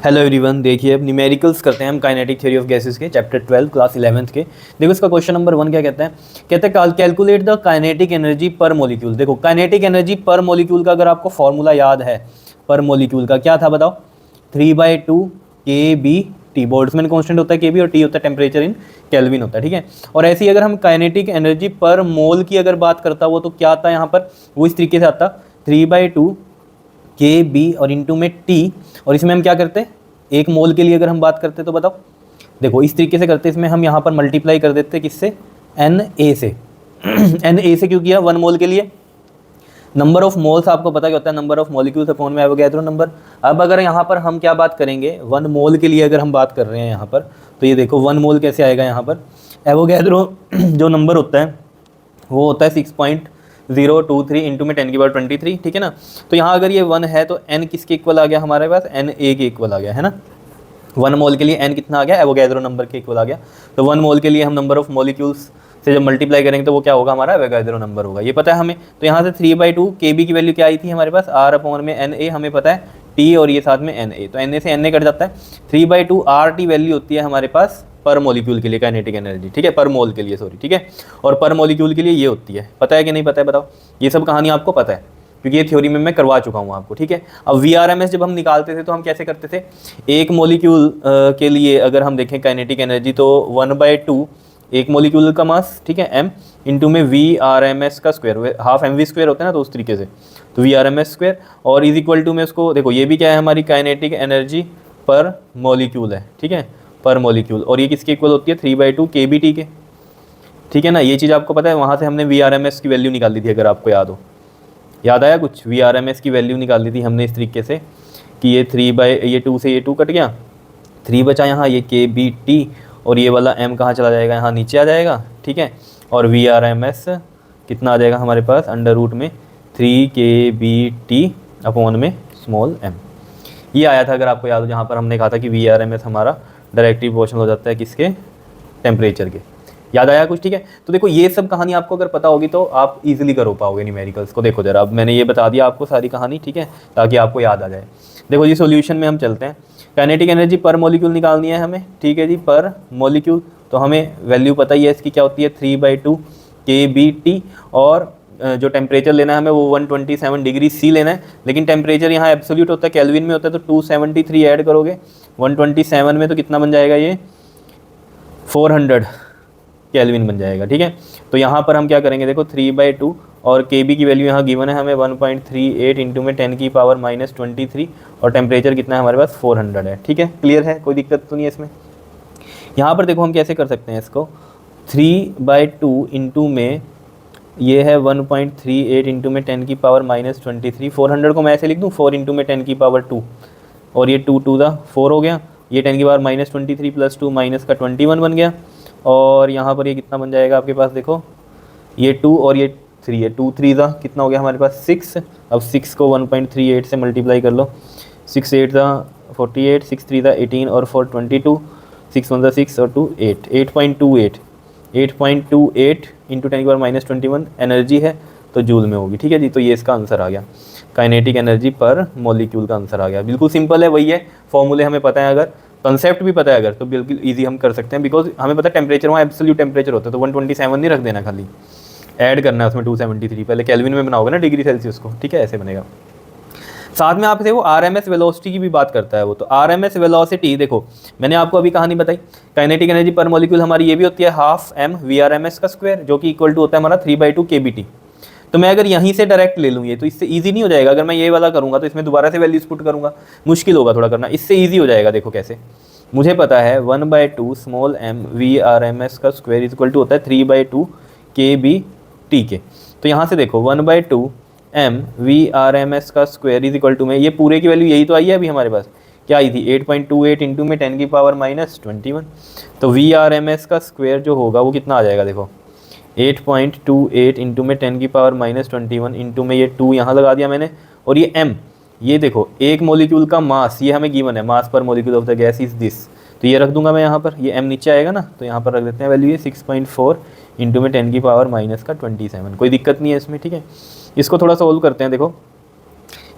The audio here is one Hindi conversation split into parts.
हेलो एवरीवन, देखिए अब न्यूमेरिकल्स करते हैं हम काइनेटिक थ्योरी ऑफ गैसेस के चैप्टर 12 क्लास 11th के। देखो इसका क्वेश्चन नंबर 1 क्या कहता है। कहते हैं कैलकुलेट द काइनेटिक एनर्जी पर मॉलिक्यूल। देखो काइनेटिक एनर्जी पर मॉलिक्यूल का अगर आपको फॉर्मूला याद है, पर मॉलिक्यूल का क्या था बताओ, 3/2 KB/T। बोल्ट्जमैन कांस्टेंट होता है KB और T होता है टेम्परेचर इन केल्विन होता है, ठीक है। और ऐसे ही अगर हम काइनेटिक एनर्जी पर मोल की अगर बात करता वो तो क्या आता है यहाँ पर, वो इस तरीके से आता 3/2 KB और इंटू में T। और इसमें हम क्या करते हैं, एक मोल के लिए अगर हम बात करते हैं तो बताओ, देखो इस तरीके से करते हैं। इसमें हम यहाँ पर मल्टीप्लाई कर देते हैं किससे, Na से। Na से क्यों किया, 1 मोल के लिए नंबर ऑफ मोल्स आपको पता क्या होता है, नंबर ऑफ मॉलिक्यूल्स अपॉन में एवोगैड्रो नंबर। अब अगर यहाँ पर हम क्या बात करेंगे, 1 मोल के लिए अगर हम बात कर रहे हैं यहाँ पर, तो ये देखो 1 मोल कैसे आएगा यहाँ पर, एवोगैड्रो जो नंबर होता है वो होता है 6.023 इंटू में 10⁻23, ठीक है ना। तो यहाँ अगर ये 1 है तो n किसके इक्वल आ गया हमारे पास, Na के इक्वल आ गया है ना। 1 मोल के लिए n कितना आ गया, एवोगैड्रो नंबर के इक्वल आ गया। तो 1 मोल के लिए हम नंबर ऑफ मॉलिक्यूल्स से जब मल्टीप्लाई करेंगे तो वो क्या होगा, हमारा एवोगैड्रो नंबर होगा, ये पता है हमें। तो यहाँ से 3/2 KB की वैल्यू क्या आई थी हमारे पास, R अपॉन में Na हमें पता है, T और ये साथ में Na, तो Na से Na कट जाता है। 3/2 RT वैल्यू होती है हमारे पास पर मॉलिक्यूल के लिए काइनेटिक एनर्जी, ठीक है, पर मोल के लिए सॉरी, ठीक है। और पर मॉलिक्यूल के लिए ये होती है, पता है कि नहीं पता है बताओ, ये सब कहानी आपको पता है क्योंकि ये थ्योरी में मैं करवा चुका हूँ आपको, ठीक है। अब VRMS जब हम निकालते थे तो हम कैसे करते थे, एक मॉलिक्यूल के लिए अगर हम देखें काइनेटिक एनर्जी तो 1/2 एक मॉलिक्यूल का मास, ठीक है, m इंटू में VRMS का स्क्वायर, हाफ mv² होता है ना, तो उस तरीके से तो VRMS स्क्वायर और इज इक्वल टू में उसको देखो, ये भी क्या है हमारी काइनेटिक एनर्जी पर मॉलिक्यूल है, ठीक है, पर मॉलिक्यूल। और ये किसके इक्वल होती है, 3/2 KB/T के, ठीक है ना। ये चीज़ आपको पता है, वहाँ से हमने VRMS की वैल्यू निकाल दी थी, अगर आपको याद हो, याद आया कुछ, VRMS की वैल्यू निकाल दी थी हमने इस तरीके से कि ये 2 से ये 2 कट गया, 3 बचा यहाँ, ये KB/T और ये वाला m कहाँ चला जाएगा, यहाँ नीचे आ जाएगा, ठीक है। और VRMS कितना आ जाएगा हमारे पास, अंडर रूट में 3 KB/T अपॉन में स्मॉल m। ये आया था अगर आपको याद हो, जहाँ पर हमने कहा था कि VRMS हमारा डायरेक्टली प्रोपोर्शनल हो जाता है किसके, टेम्परेचर के। याद आया कुछ, ठीक है। तो देखो ये सब कहानी आपको अगर पता होगी तो आप इजीली कर पाओगे न्यूमेरिकल्स को। देखो जरा, अब मैंने ये बता दिया आपको सारी कहानी, ठीक है, ताकि आपको याद आ जाए। देखो जी सॉल्यूशन में हम चलते हैं। काइनेटिक एनर्जी पर मॉलिक्यूल निकालनी है हमें, ठीक है जी, पर मॉलिक्यूल। तो हमें वैल्यू पता ही है इसकी क्या होती है, 3/2 KB/T। और जो टेम्परेचर लेना है हमें वो 127 डिग्री C लेना है, लेकिन टेम्परेचर यहाँ एब्सोल्यूट होता है, केल्विन में होता है, तो 273 ऐड करोगे 127 में तो कितना बन जाएगा, ये 400 केल्विन बन जाएगा, ठीक है। तो यहाँ पर हम क्या करेंगे, देखो 3/2 और KB की वैल्यू यहाँ गिवन है हमें 1.38 इंटू में 10⁻23 और टेम्परेचर कितना है हमारे पास 400 है, ठीक है। क्लियर है, कोई दिक्कत तो नहीं है इसमें। यहाँ पर देखो हम कैसे कर सकते हैं इसको, 3/2 इंटू में ये है 1.38 इंटू में 10⁻23। 400 को मैं ऐसे लिख दूँ, 4 इंटू में 10⁻2 और ये 2 2 4 हो गया, ये 10⁻23 प्लस 2 माइनस का 21 बन गया। और यहाँ पर ये कितना बन जाएगा आपके पास, देखो ये 2 और ये 3 है, 2 3 कितना हो गया हमारे पास 6। अब 6 को 1.38 से मल्टीप्लाई कर लो, 6 8 48, 6 3 18 और 4 22, 6 1 6 और 2 8, 8.28 इंटू 10⁻21 एनर्जी है तो जूल में होगी, ठीक है जी। तो ये इसका आंसर आ गया, काइनेटिक एनर्जी पर मॉलिक्यूल का आंसर आ गया। बिल्कुल सिंपल है, वही है, फॉर्मूले हमें पता है, अगर कंसेप्ट भी पता है अगर, तो बिल्कुल इजी हम कर सकते हैं, बिकॉज हमें पता है टेम्परेचर वहाँ एब्सोल्यूट टेम्परेचर होता है, तो 127 नहीं रख देना, खाली ऐड करना है उसमें 273, पहले केल्विन में बनाओगे ना डिग्री सेल्सियस को, ठीक है, ऐसे बनेगा। साथ में आपसे वो RMS वेलोसिटी की भी बात करता है वो, तो RMS वेलोसिटी देखो मैंने आपको अभी कहानी बताई, काइनेटिक एनर्जी पर मॉलिक्यूल हमारी ये भी होती है हाफ m VRMS का स्क्वायर, जो कि इक्वल टू होता है हमारा 3/2 KB/T। तो मैं अगर यहीं से डायरेक्ट ले लूँ ये, तो इससे ईजी नहीं हो जाएगा, अगर मैं ये वाला करूँगा तो इसमें दोबारा से वैल्यूज पुट करूँगा, मुश्किल होगा थोड़ा करना, इससे ईजी हो जाएगा। देखो कैसे, मुझे पता है 1/2 स्मॉल m VRMS का स्क्वायर इक्वल टू होता है 3/2 KB/T के। तो यहाँ से देखो 1/2 m VRMS का स्क्वायर इज इक्वल टू में, ये पूरे की वैल्यू यही तो आई है अभी हमारे पास, क्या आई थी 8.28 इंटू में 10⁻21। तो VRMS का स्क्वायर जो होगा वो कितना आ जाएगा, देखो 8.28 इंटू में 10⁻21 इंटू में ये 2 यहाँ लगा दिया मैंने, और ये m, ये देखो एक मॉलिक्यूल का मास, ये हमें गिवन है, मास पर molecule of the gas is this, तो ये रख दूंगा मैं यहाँ पर, ये m नीचे आएगा ना, तो यहाँ पर रख देते हैं वैल्यू ये 6.4 इंटू में 10⁻27, कोई दिक्कत नहीं है इसमें, ठीक है। इसको थोड़ा सॉल्व करते हैं। देखो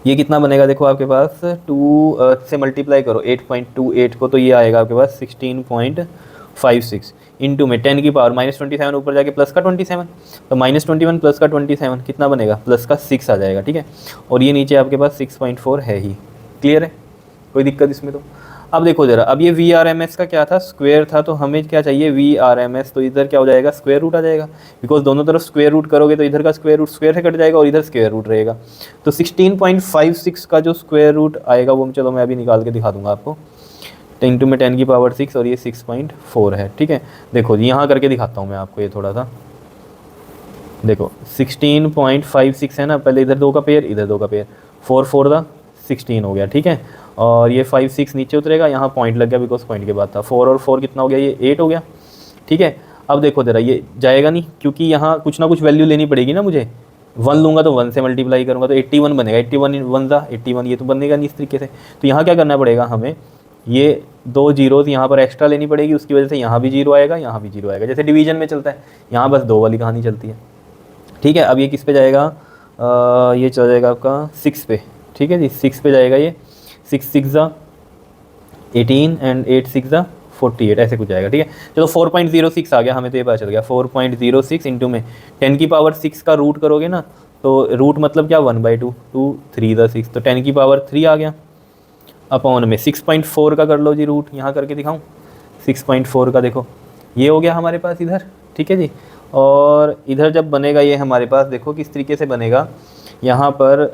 ये कितना बनेगा देखो आपके पास 2 से मल्टीप्लाई करो 8.28 को, तो ये आएगा आपके पास 16.56 इंटू में 10 की पावर -27 ऊपर जाके प्लस का 27, तो -21 प्लस का 27 कितना बनेगा, प्लस का 6 आ जाएगा, ठीक है। और ये नीचे आपके पास 6.4 है ही। क्लियर है, कोई दिक्कत इसमें? तो अब देखो जरा, अब ये VRMS का क्या था, स्क्वायर था, तो हमें क्या चाहिए VRMS, तो इधर क्या हो जाएगा, स्क्वायर रूट आ जाएगा, बिकॉज दोनों तरफ स्क्वायर रूट करोगे तो इधर का स्क्वायर रूट स्क्वायर से कट जाएगा और इधर स्क्वायर रूट रहेगा। तो 16.56 का जो स्क्वायर रूट आएगा वो चलो मैं अभी निकाल के दिखा दूंगा आपको। 10 टू में 10 की पावर 6 और ये 6.4 है, ठीक है। देखो यहाँ करके दिखाता हूँ मैं आपको, ये थोड़ा सा देखो 16.56 है ना, पहले इधर 2 का पेयर इधर 2 का पेयर, 4 4 दा 16 हो गया, ठीक है। और ये 5 6 नीचे उतरेगा, यहाँ पॉइंट लग गया बिकॉज पॉइंट के बाद था, 4 और 4 कितना हो गया, ये 8 हो गया, ठीक है। अब देखो जरा, ये जाएगा नहीं क्योंकि यहाँ कुछ ना कुछ वैल्यू लेनी पड़ेगी ना मुझे, 1 लूँगा तो 1 से मल्टीप्लाई करूँगा तो 81 बनेगा, 81 1 दा 81, ये तो बनेगा नहीं इस तरीके से। तो यहाँ क्या करना पड़ेगा हमें, ये 2 जीरोज़ यहाँ पर एक्स्ट्रा लेनी पड़ेगी, उसकी वजह से यहाँ भी 0 आएगा, यहाँ भी 0 आएगा, जैसे डिवीजन में चलता है, यहाँ बस 2 वाली कहानी चलती है, ठीक है। अब ये किस पे जाएगा, ये चला जाएगा आपका 6 पे, ठीक है जी, 6 पे जाएगा ये, 6 6 ज़ा 18 एंड 8 6 ज़ा 48 ऐसे कुछ आएगा, ठीक है। चलो 4.06 आ गया, हमें तो ये पता चल गया 4.06 इंटू में 10 की पावर 6 का रूट करोगे ना, तो रूट मतलब क्या 1/2, 2 3 ज़ा 6, तो 10 की पावर 3 आ गया, अपॉन में 6.4 का कर लो जी रूट, यहाँ करके दिखाऊँ 6.4 का, देखो ये हो गया हमारे पास इधर, ठीक है जी। और इधर जब बनेगा ये हमारे पास, देखो किस तरीके से बनेगा, यहाँ पर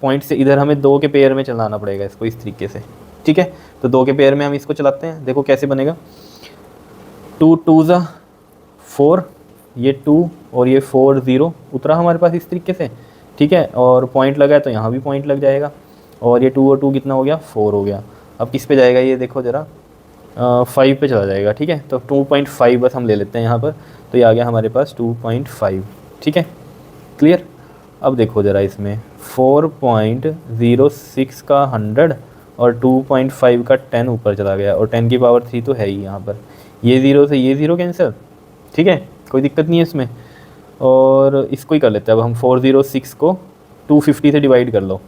पॉइंट से इधर हमें 2 के पेयर में चलाना पड़ेगा इसको इस तरीके से, ठीक है। तो 2 के पेयर में हम इसको चलाते हैं, देखो कैसे बनेगा, 2 2 ज़ा 4, ये 2 और ये 4 0 उतरा हमारे पास इस तरीके से, ठीक है। और पॉइंट लगा है तो यहाँ भी पॉइंट लग जाएगा, और ये 2 और 2 कितना हो गया, 4 हो गया। अब किस पे जाएगा ये देखो ज़रा, 5 पे चला जाएगा, ठीक है। तो 2.5 बस हम ले लेते हैं यहाँ पर, तो ये आ गया हमारे पास 2.5, ठीक है, क्लियर। अब देखो ज़रा इसमें 4.06 का 100 और 2.5 का 10 ऊपर चला गया, और 10 की पावर 3 तो है ही यहाँ पर, ये 0 से ये 0 कैंसिल, ठीक है, कोई दिक्कत नहीं है इसमें। और इसको ही कर लेते हैं अब हम, 406 को 250 से डिवाइड कर लो,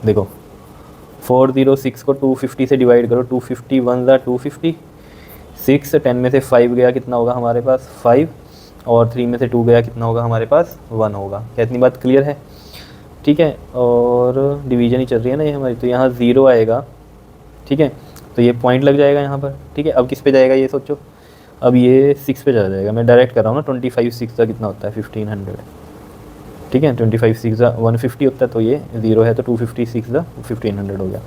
देखो 406 को 250 से डिवाइड करो, 250 1 ज़ा 250, 6 10 में से 5 गया, कितना होगा हमारे पास 5, और 3 में से 2 गया, कितना होगा हमारे पास 1 होगा। क्या इतनी बात क्लियर है, ठीक है। और डिवीजन ही चल रही है ना ये हमारी, तो यहाँ 0 आएगा, ठीक है, तो ये पॉइंट लग जाएगा यहाँ पर, ठीक है। अब किस पे जाएगा ये सोचो, अब ये 6 पे चला जाएगा, मैं डायरेक्ट कर रहा हूँ ना, 25 6 का कितना होता है 1500, ठीक है, 25 6 ज़ा 150 होता है, तो ये 0 है तो 256 ज़ा 1500 हो गया,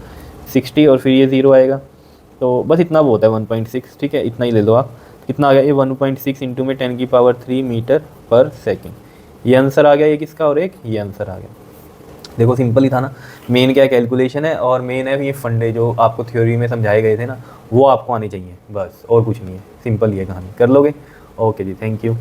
60 और फिर ये 0 आएगा, तो बस इतना बहुत है 1.6, ठीक है, इतना ही ले लो आप। कितना आ गया ये 1.6 इंटू में 10 की पावर 3 मीटर पर सेकेंड, ये आंसर आ गया, ये किसका, और एक ये आंसर आ गया। देखो सिंपल ही था ना, मेन क्या कैलकुलेशन है, और मेन है ये फंडे जो आपको थ्योरी में समझाए गए थे ना, वो आपको आनी चाहिए बस, और कुछ नहीं है, सिंपल ये कहानी कर लोगे। ओके जी, थैंक यू।